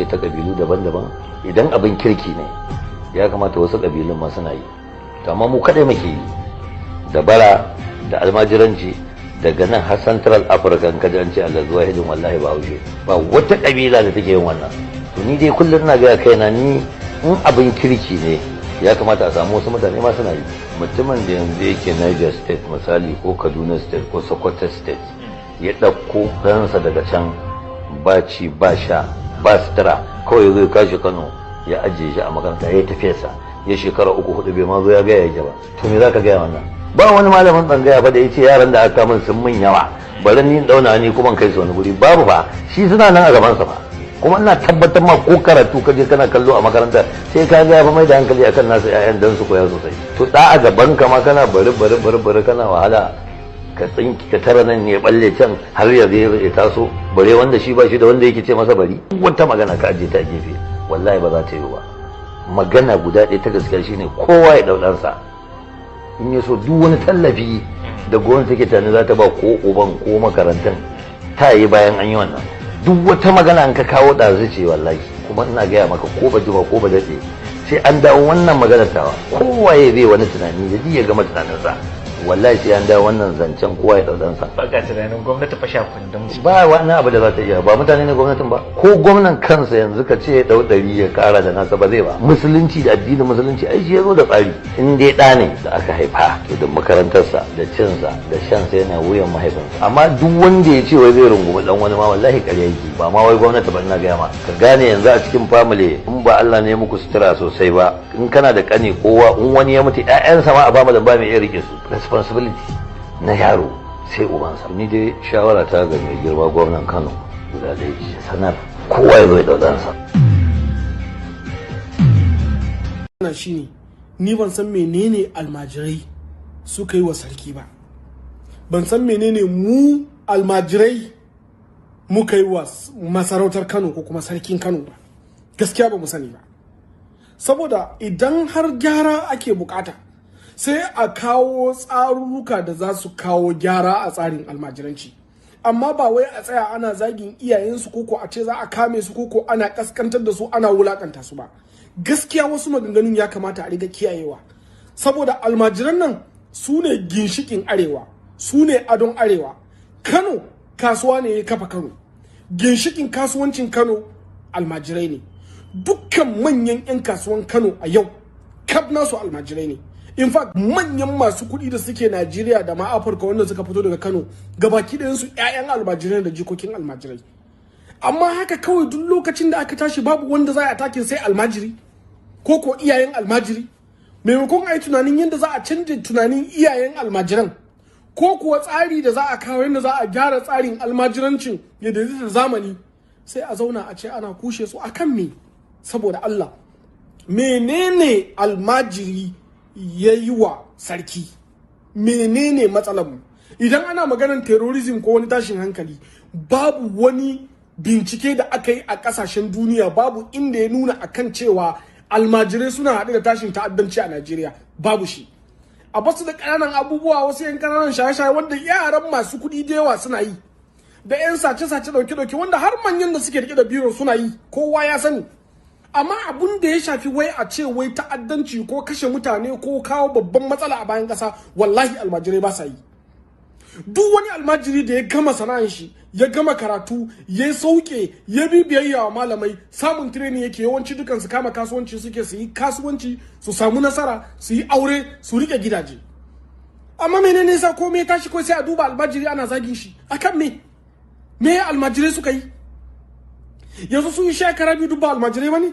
ta kabilu daban-daban idan abin kirki ne ya kamata wasu kabilun ma suna yi, amma mu kadai muke yi da bara da almajiranci daga nan har Central Africa in kaji an ce Allah zuwa hidin wallahi ba haushe ba wata kabila da take yin wannan. To ni dai kullum ina ga kaina ni in abin kirki ne ya kamata a samu wasu mutane ma suna yi. Mutumin da yanzu yake Niger State misali ko Kaduna State ko Sokoto State ya ɗauko kansa daga can ba ci ba sha ba sutura kawai zai kashi Kano ya ajiye shi a makaranta ya tafiyarsa ya shekara 3-4 bai ma zo ya gaya yake ba. To me zaka gaya wannan? Ba wani malamin tsangaya fa da yace yaran da aka min sun min yawa bari ni dauna ni kuma kai su wani guri babu ba, shi suna nan a gaban sa ba. Kuma ina tabbatar ma ko karatu kaje kana kallo a makaranta sai ka ga fa mai da hankali akan nasu ƴaƴan dan su koya sosai. To da a gaban ka ma kana bari kana wahala ka tsinki ka tara nan ne balle can har ya zai ya taso bare wanda shi ba shi da wanda yake ce masa bari. Wata magana ka aje ta gefe wallahi ba za ta yi ba. Magana guda ɗaya ta gaskiya shine kowa ya daudansa. In ya so duk wani tallafi da gwamnati take tani za ta ba ko uban ko makarantan ta yi bayan an yi wannan. Duk wata magana an ka kawo ɗazu ce wallahi, kuma ina gaya maka ko ba jima ko ba daɗe sai an dawo wannan maganar tawa kowaye zai wani tunani da ya gama tunaninsa wallahi sai an dawo wannan zancen kowa ya ɗau ɗansa. Ba ka tunanin gwamnati fa sha kundin ba wani abu da za ta iya, ba mutane ne gwamnatin ba, ko gwamnan kansa yanzu ka ce ya ɗau 100 ya ƙara da nasa ba zai ba. Musulunci da addinin musulunci ai shi ya zo da tsari, in dai ɗa ne da aka haifa to da makarantarsa da cinsa da shansa yana wuyan mahaifinsa. Amma duk wanda ya ce wai zai rungumi ɗan wani ma wallahi ƙarya yake, ba ma wai gwamnati ba. Ina gaya ma ka gane yanzu a cikin family in ba Allah ne muku sutura sosai ba, in kana da ƙani kowa in wani ya mutu ƴaƴansa ma a family ba mai iya rike su. Responsibility na yaro sai ubansa. Ni dai shawara ta ga mai girma gwamnan Kano guda da yake sanar kowa ya zo ya daudansa. Wannan shine ni ban san menene almajirai suka yi wa sarki ba, ban san menene mu almajirai muka yi wa masarautar Kano ko kuma sarkin Kano ba, gaskiya ba mu sani ba. Saboda idan har gyara ake bukata sai a kawo tsarurruka da za su kawo gyara a tsarin almajiranci, amma ba wai a tsaya ana zagin iyayensu koko a ce za a kame su koko ana kaskantar da su ana wulakanta su ba. Gaskiya wasu maganganun ya kamata a riga kiyayewa, saboda almajiran nan su ne ginshikin arewa, su ne adon arewa. Kano kasuwa ne ya kafa Kano, ginshikin kasuwancin Kano almajirai ne. Dukkan manyan 'yan kasuwan Kano a yau kaf nasu almajirai ne. In fact manyan masu kuɗi da suke Najeriya da ma Afirka wanda suka fito daga Kano gabaki ɗayansu 'ya'yan almajirai da jikokin almajirai. Amma haka kawai duk lokacin da aka tashi babu wanda za a takin sai almajiri ko iyayen almajiri, maimakon a yi tunanin yadda za a canja tunanin iyayen almajiran ko kuwa tsari da za a kawo yadda za a gyara tsarin almajirancin yadda zai zamani, sai a zauna a ce ana kushe su akan me. Saboda Allah menene almajiri ya yi wa sarki? Menene matsalar mu? Idan ana maganar terrorism ko wani tashin hankali, babu wani bincike da aka yi a kasashen duniya, babu inda ya nuna akan cewa almajirai suna haɗe da tashin ta'addanci a Najeriya, babu shi. A basu da ƙananan abubuwa, wasu 'yan ƙananan shaye-shaye wanda yaran masu kuɗi da yawa suna yi, da 'yan sace-sace ɗauke-ɗauke wanda har manyan da suke rike da biro suna yi, kowa ya sani. Amma abun da ya shafi wai a ce wai ta'addanci ko kashe mutane ko kawo babban matsala a bayan ƙasa, wallahi almajirai ba sa yi. Duk wani almajiri da ya gama sana'an shi, ya gama karatu, ya sauke, ya bi biyayya wa malamai, samun training yake, yawanci dukan su kama kasuwanci suke, su yi kasuwanci, su samu nasara, su yi aure, su rike gidaje. Amma menene yasa komai ya tashi ko sai a duba almajiri ana zagin shi? Akan me? Me almajirai suka yi? Yanzu sun yi shekara biyu duba almajirai ba ne?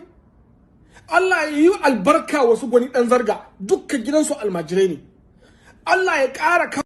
Allah ya yi albarka wasu gwani ɗan zarga, dukkan gidansu almajirai ne. Allah ya ƙara